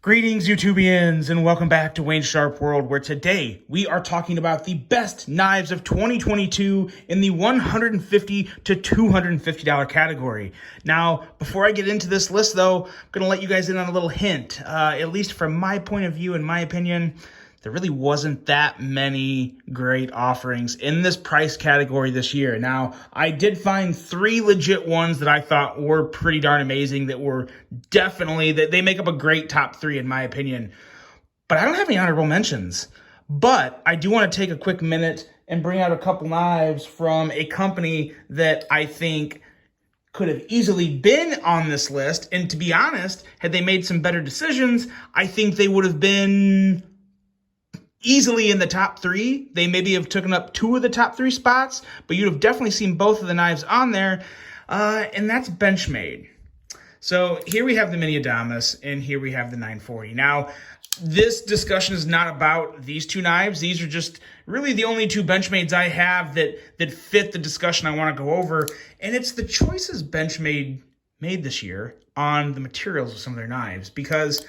Greetings, YouTubians, and welcome back to Wayne's Sharp World, where today we are talking about the best knives of 2022 in the $150 to $250 category. Now, before I get into this list, though, I'm going to let you guys in on a little hint. At least from my point of view, in my opinion, there really wasn't that many great offerings in this price category this year. Now, I did find 3 legit ones that I thought were pretty darn amazing, that were definitely, that they make up a great top 3 in my opinion. But I don't have any honorable mentions. But I do want to take a quick minute and bring out a couple knives from a company that I think could have easily been on this list. And to be honest, had they made some better decisions, I think they would have been easily in the top 3. They maybe have taken up 2 of the top 3 spots, but you'd have definitely seen both of the knives on there, and that's Benchmade. So here we have the Mini Adamas, and here we have the 940. Now, this discussion is not about these 2 knives. These are just really the only 2 Benchmades I have that fit the discussion I want to go over, and it's the choices Benchmade made this year on the materials of some of their knives, because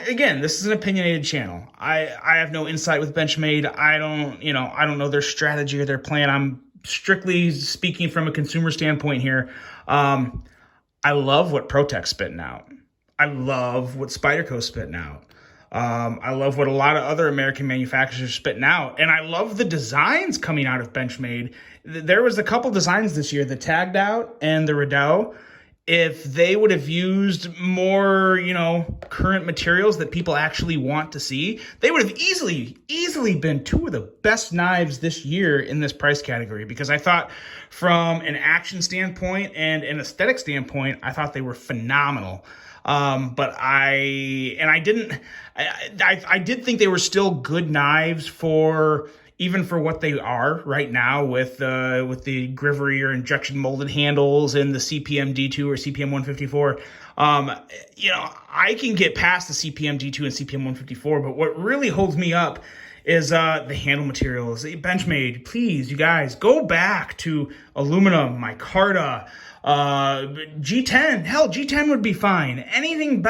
again, this is an opinionated channel. I have no insight with Benchmade. I don't know their strategy or their plan. I'm strictly speaking from a consumer standpoint here. I love what ProTech's spitting out. I love what Spyderco's spitting out. I love what a lot of other American manufacturers are spitting out. And I love the designs coming out of Benchmade. There was a couple designs this year, the Tagged Out and the Rideau. If they would have used more, current materials that people actually want to see, they would have easily been 2 of the best knives this year in this price category. Because I thought from an action standpoint and an aesthetic standpoint, I thought they were phenomenal. But I did think they were still good knives even for what they are right now, with the Grivery or injection molded handles and the CPM D2 or CPM 154. I can get past the CPM D2 and CPM 154, but what really holds me up is the handle materials. Benchmade, please, you guys, go back to aluminum, micarta, G10. Hell, G10 would be fine. Anything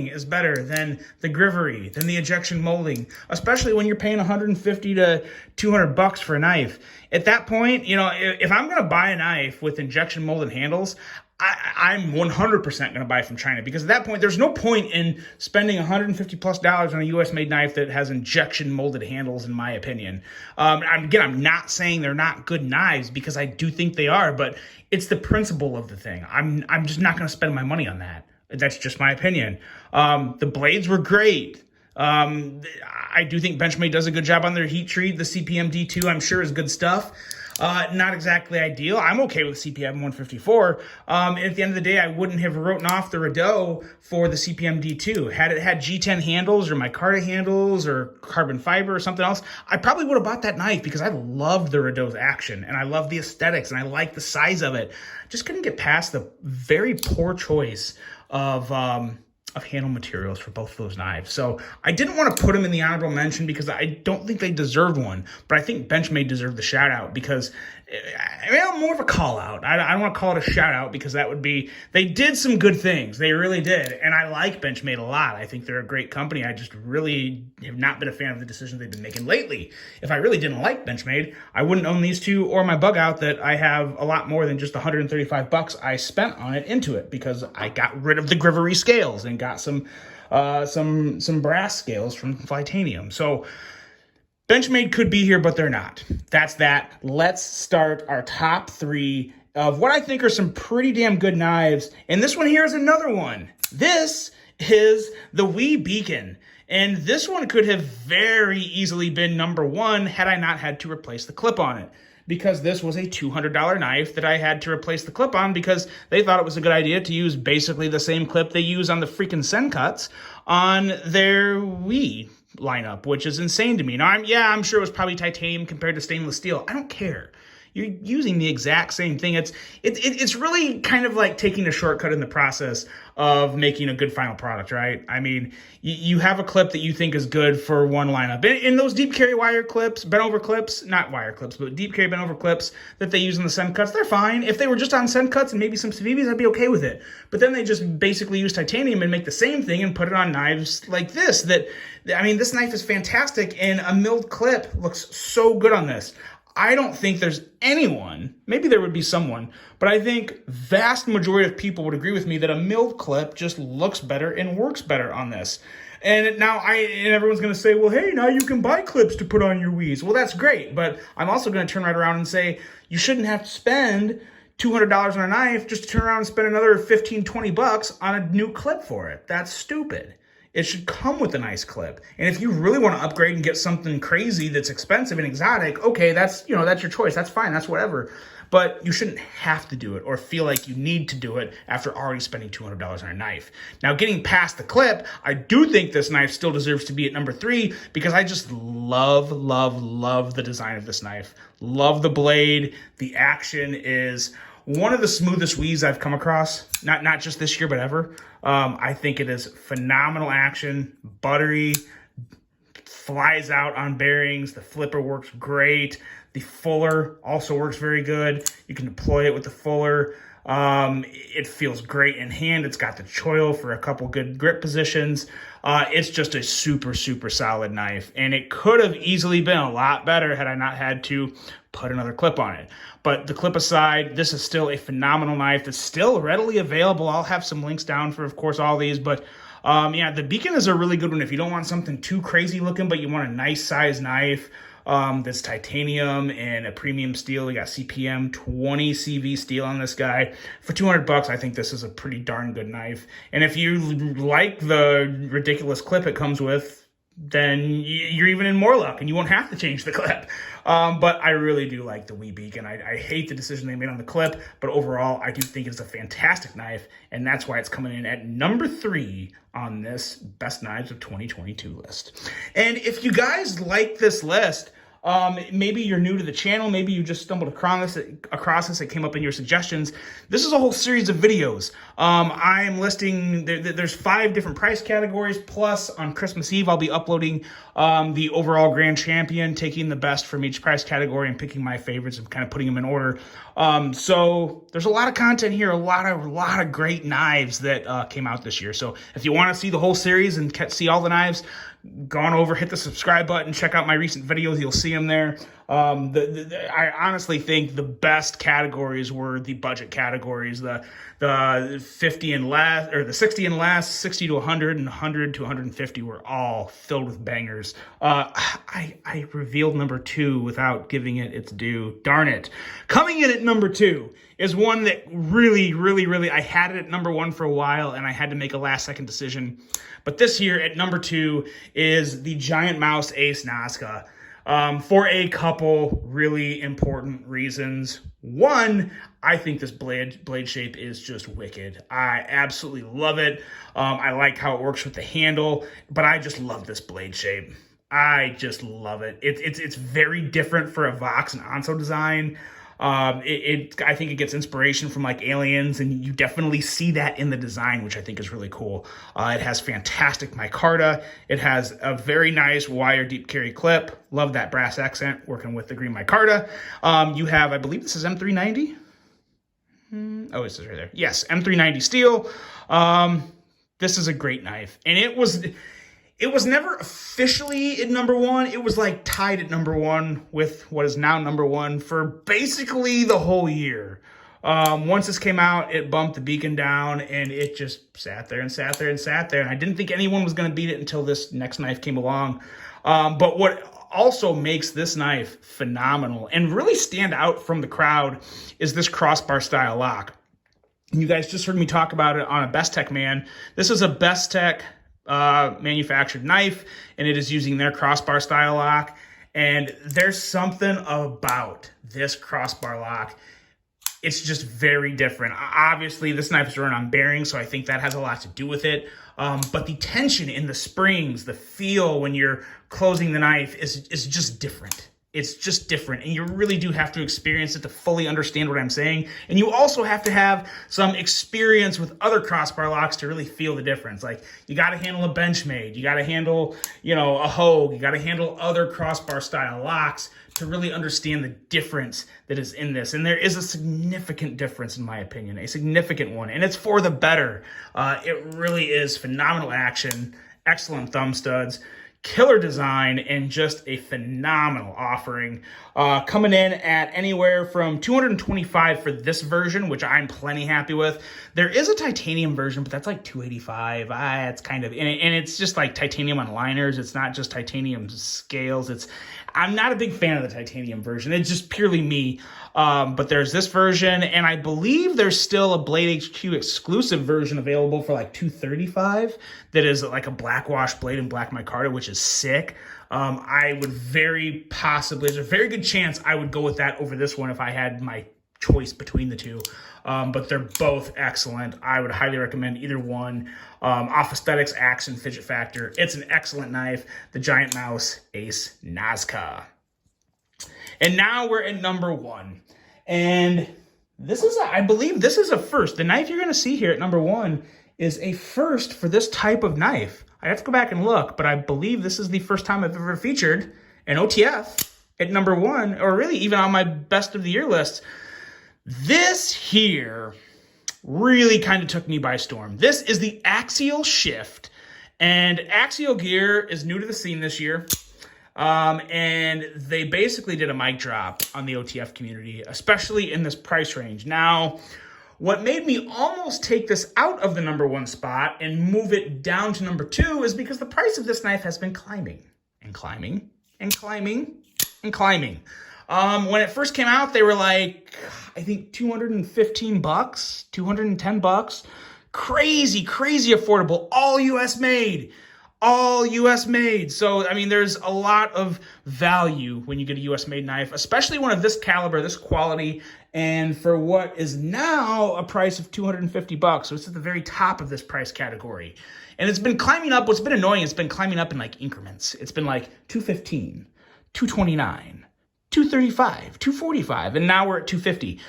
is better than the Grivery, than the injection molding, especially when you're paying $150 to $200 for a knife. At that point, if I'm going to buy a knife with injection molded handles, I'm 100% going to buy from China, because at that point, there's no point in spending $150+ on a US made knife that has injection molded handles, in my opinion. I'm not saying they're not good knives, because I do think they are, but it's the principle of the thing. I'm just not going to spend my money on that. That's just my opinion. The blades were great. I do think Benchmade does a good job on their heat treat. The CPM D2, I'm sure, is good stuff. Not exactly ideal. I'm okay with CPM 154. At the end of the day, I wouldn't have written off the Rideau for the CPM D2. Had it had G10 handles or micarta handles or carbon fiber or something else, I probably would have bought that knife, because I loved the Rideau's action and I love the aesthetics and I like the size of it. Just couldn't get past the very poor choice of handle materials for both of those knives. So I didn't want to put them in the honorable mention, because I don't think they deserved one, but I think Benchmade deserved the shout out, because more of a call out. I don't want to call it a shout out, because that would be, they did some good things. They really did. And I like Benchmade a lot. I think they're a great company. I just really have not been a fan of the decisions they've been making lately. If I really didn't like Benchmade, I wouldn't own these 2 or my bug out that I have a lot more than just $135 I spent on it into it, because I got rid of the Grivery scales and got some brass scales from Titanium. So Benchmade could be here, but they're not. That's that. Let's start our top 3 of what I think are some pretty damn good knives. And this one here is another one. This is the Wee Beacon. And this one could have very easily been number 1 had I not had to replace the clip on it, because this was a $200 knife that I had to replace the clip on, because they thought it was a good idea to use basically the same clip they use on the freaking Sencuts on their Wii lineup, which is insane to me. Now, I'm sure it was probably titanium compared to stainless steel. I don't care. You're using the exact same thing. It's really kind of like taking a shortcut in the process of making a good final product, right? I mean, you have a clip that you think is good for one lineup. In those deep carry wire clips, bent over clips, not wire clips, but deep carry bent over clips that they use in the send cuts, they're fine. If they were just on send cuts and maybe some Civivis, I'd be okay with it. But then they just basically use titanium and make the same thing and put it on knives like this. I mean, this knife is fantastic, and a milled clip looks so good on this. I don't think there's anyone, maybe there would be someone, but I think vast majority of people would agree with me that a milled clip just looks better and works better on this. And now everyone's going to say, well, hey, now you can buy clips to put on your Wii's. Well, that's great, but I'm also going to turn right around and say you shouldn't have to spend $200 on a knife just to turn around and spend another 15, 20 bucks on a new clip for it. That's stupid. It should come with a nice clip. And if you really want to upgrade and get something crazy that's expensive and exotic, okay, that's your choice. That's fine. That's whatever. But you shouldn't have to do it or feel like you need to do it after already spending $200 on a knife. Now, getting past the clip, I do think this knife still deserves to be at number 3 because I just love, love, love the design of this knife. Love the blade. The action is one of the smoothest Wii's I've come across, not just this year, but ever. I think it is phenomenal action, buttery, flies out on bearings. The flipper works great. The fuller also works very good. You can deploy it with the fuller. It feels great in hand. It's got the choil for a couple good grip positions. It's just a super, super solid knife. And it could have easily been a lot better had I not had to put another clip on it. But the clip aside, this is still a phenomenal knife that's still readily available. I'll have some links down for, of course, all these. But yeah, the Beacon is a really good one if you don't want something too crazy looking, but you want a nice size knife. That's titanium and a premium steel. We got CPM 20 CV steel on this guy. For 200 bucks, I think this is a pretty darn good knife. And if you like the ridiculous clip it comes with, then you're even in more luck and you won't have to change the clip. But I really do like the Wii Beacon. I hate the decision they made on the clip, but overall, I do think it's a fantastic knife, and that's why it's coming in at number 3 on this Best Knives of 2022 list. And if you guys like this list, maybe you're new to the channel, maybe you just stumbled across this, it came up in your suggestions. This is a whole series of videos. I'm listing, there's 5 different price categories, plus on Christmas Eve, I'll be uploading the overall grand champion, taking the best from each price category and picking my favorites and kind of putting them in order. So there's a lot of content here, a lot of great knives that came out this year. So if you want to see the whole series and see all the knives, go on over, hit the subscribe button, check out my recent videos. You'll see them there. I honestly think the best categories were the budget categories, the 50 and less, or the 60 and less, 60 to 100, and 100 to 150 were all filled with bangers. I revealed number 2 without giving it its due. Darn it. Coming in at number 2 is one that really, I had it at number 1 for a while, and I had to make a last-second decision. But this here at number 2 is the GiantMouse Ace Nazca. For a couple really important reasons. One, I think this blade shape is just wicked. I absolutely love it. I like how it works with the handle, but I just love this blade shape. I just love it. It's very different for a Vox and Anso design. I think it gets inspiration from like Aliens, and you definitely see that in the design, which I think is really cool. It has fantastic micarta. It has a very nice wire deep carry clip. Love that brass accent working with the green micarta. You have, I believe this is M390. Oh, it says right there. Yes, M390 steel. This is a great knife, and it was never officially at number 1. It was like tied at number 1 with what is now number 1 for basically the whole year. Once this came out, it bumped the Beacon down, and it just sat there and sat there and sat there. And I didn't think anyone was going to beat it until this next knife came along. But what also makes this knife phenomenal and really stand out from the crowd is this crossbar style lock. And you guys just heard me talk about it on a Best Tech Man. This is a Best Tech manufactured knife, and it is using their crossbar style lock. And there's something about this crossbar lock. It's just very different. Obviously, this knife is run on bearings, so I think that has a lot to do with it. But the tension in the springs, the feel when you're closing the knife is just different. It's just different, and you really do have to experience it to fully understand what I'm saying. And you also have to have some experience with other crossbar locks to really feel the difference. Like, you got to handle a Benchmade, you got to handle, a Hogue, you got to handle other crossbar style locks to really understand the difference that is in this. And there is a significant difference, in my opinion, a significant one, and it's for the better. It really is phenomenal action, excellent thumb studs, killer design, and just a phenomenal offering. Coming in at anywhere from $225 for this version, which I'm plenty happy with. There is a titanium version, but that's like $285. It's kind of, and it's just like titanium on liners. It's not just titanium scales. I'm not a big fan of the titanium version. It's just purely me. But there's this version, and I believe there's still a Blade HQ exclusive version available for like $235 that is like a black wash blade in black micarta, which is sick. I would very possibly, there's a very good chance I would go with that over this one if I had my choice between the two. But they're both excellent. I would highly recommend either one. Off aesthetics, action, fidget factor, it's an excellent knife. The GiantMouse Ace Nazca. And now we're at number one. And this is, I believe this is a first. The knife you're going to see here at number one is a first for this type of knife. I have to go back and look, but I believe this is the first time I've ever featured an OTF at number one, or really even on my best of the year list. This here really kind of took me by storm. This is the Axial Shift, and Axial gear is new to the scene this year. And they basically did a mic drop on the OTF community, especially in this price range. Now, what made me almost take this out of the number one spot and move it down to number two is because the price of this knife has been climbing and climbing and climbing and climbing. When it first came out, they were like, I think $215, $210. Crazy, crazy affordable, all US made. All US made. So, I mean, there's a lot of value when you get a US made knife, especially one of this caliber, this quality, and for what is now a price of $250. So it's at the very top of this price category. And it's been climbing up. What's been annoying, it's been climbing up in like increments. It's been like $215, $229, $235, $245, and now we're at $250.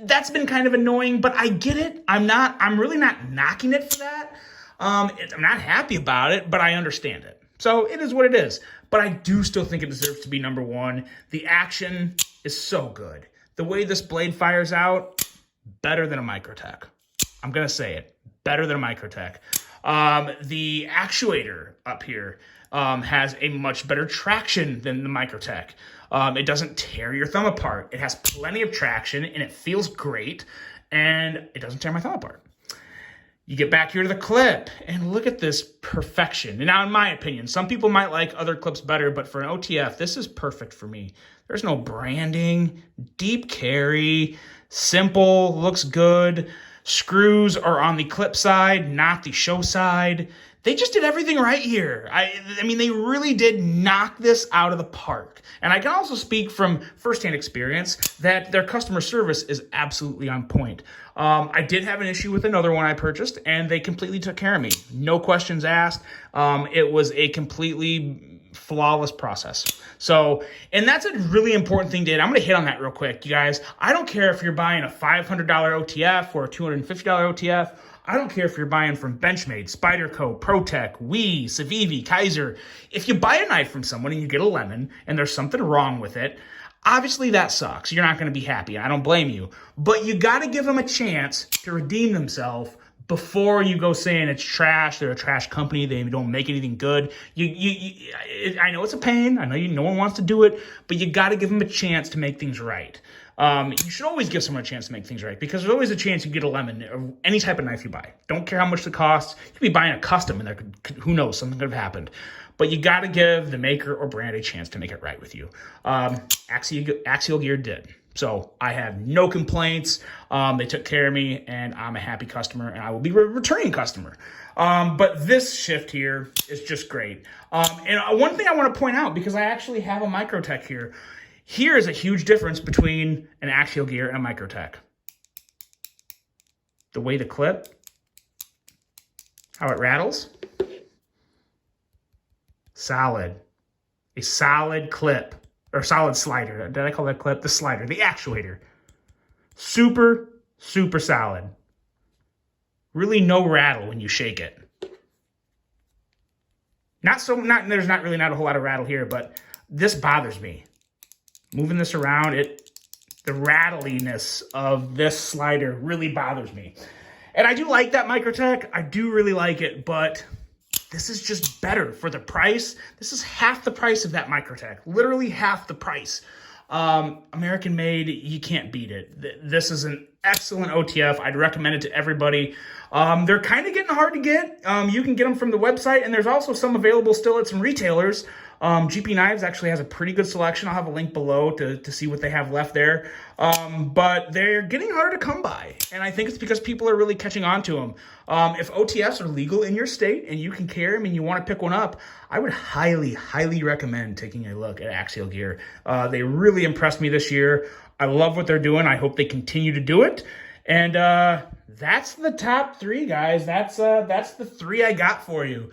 That's been kind of annoying, but I get it. I'm really not knocking it for that. I'm not happy about it, but I understand it. So it is what it is. But I do still think it deserves to be number one. The action is so good. The way this blade fires out, better than a Microtech. I'm going to say it. Better than a Microtech. The actuator up here has a much better traction than the Microtech. It doesn't tear your thumb apart. It has plenty of traction, and it feels great, and it doesn't tear my thumb apart. You get back here to the clip, and look at this perfection. And now, in my opinion, some people might like other clips better, but for an OTF, this is perfect for me. There's no branding, deep carry, simple, looks good. Screws are on the clip side, not the show side. They just did everything right here. I mean, they really did knock this out of the park. And I can also speak from firsthand experience that their customer service is absolutely on point. I did have an issue with another one I purchased, and they completely took care of me. No questions asked. It was a completely flawless process. So, and that's a really important thing to hit. I'm going to hit on that real quick, you guys. I don't care if you're buying a $500 OTF or a $250 OTF. I don't care if you're buying from Benchmade, Spyderco, ProTech, Wii, Civivi, Kaiser. If you buy a knife from someone and you get a lemon and there's something wrong with it, obviously that sucks. You're not going to be happy. I don't blame you. But you got to give them a chance to redeem themselves before you go saying it's trash. They're a trash company. They don't make anything good. I know it's a pain. I know no one wants to do it, but you got to give them a chance to make things right. You should always give someone a chance to make things right, because there's always a chance you get a lemon of any type of knife you buy. Don't care how much it costs. You could be buying a custom, and who knows, something could have happened. But you got to give the maker or brand a chance to make it right with you. Axial Gear did. So I have no complaints. They took care of me, and I'm a happy customer, and I will be a returning customer. But this shift here is just great. And one thing I want to point out, because I actually have a Microtech here. Here is a huge difference between an Axial Gear and a Microtech. The way the clip, how it rattles. Solid. A solid clip. or solid slider. Did I call that clip? The slider, the actuator. Super, super solid. Really no rattle when you shake it. There's not really a whole lot of rattle here, but this bothers me. Moving this around, the rattliness of this slider really bothers me. And I do like that Microtech. I do really like it, but this is just better for the price. This is half the price of that Microtech. Literally half the price. American made, you can't beat it. This is an excellent OTF. I'd recommend it to everybody. They're kind of getting hard to get. You can get them from the website, and there's also some available still at some retailers. GP Knives actually has a pretty good selection. I'll have a link below to see what they have left there. But they're getting harder to come by, and I think it's because people are really catching on to them. If OTFs are legal in your state and you can carry them and you want to pick one up, I would highly, highly recommend taking a look at Axial gear. They really impressed me this year. I love what they're doing. I hope they continue to do it. And that's the top three, guys. That's the three I got for you.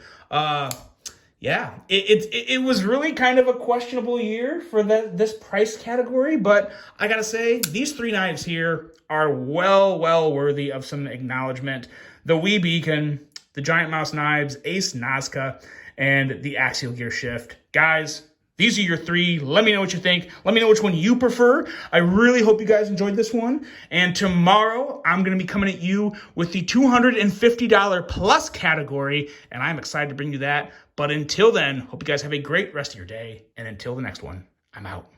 Yeah, it was really kind of a questionable year for this price category, but I gotta say, these three knives here are well worthy of some acknowledgement. The Wee Beacon, the GiantMouse knives, Ace Nazca, and the Axial Gear Shift. Guys, these are your three. Let me know what you think. Let me know which one you prefer. I really hope you guys enjoyed this one. And tomorrow, I'm going to be coming at you with the $250 plus category, and I'm excited to bring you that. But until then, hope you guys have a great rest of your day. And until the next one, I'm out.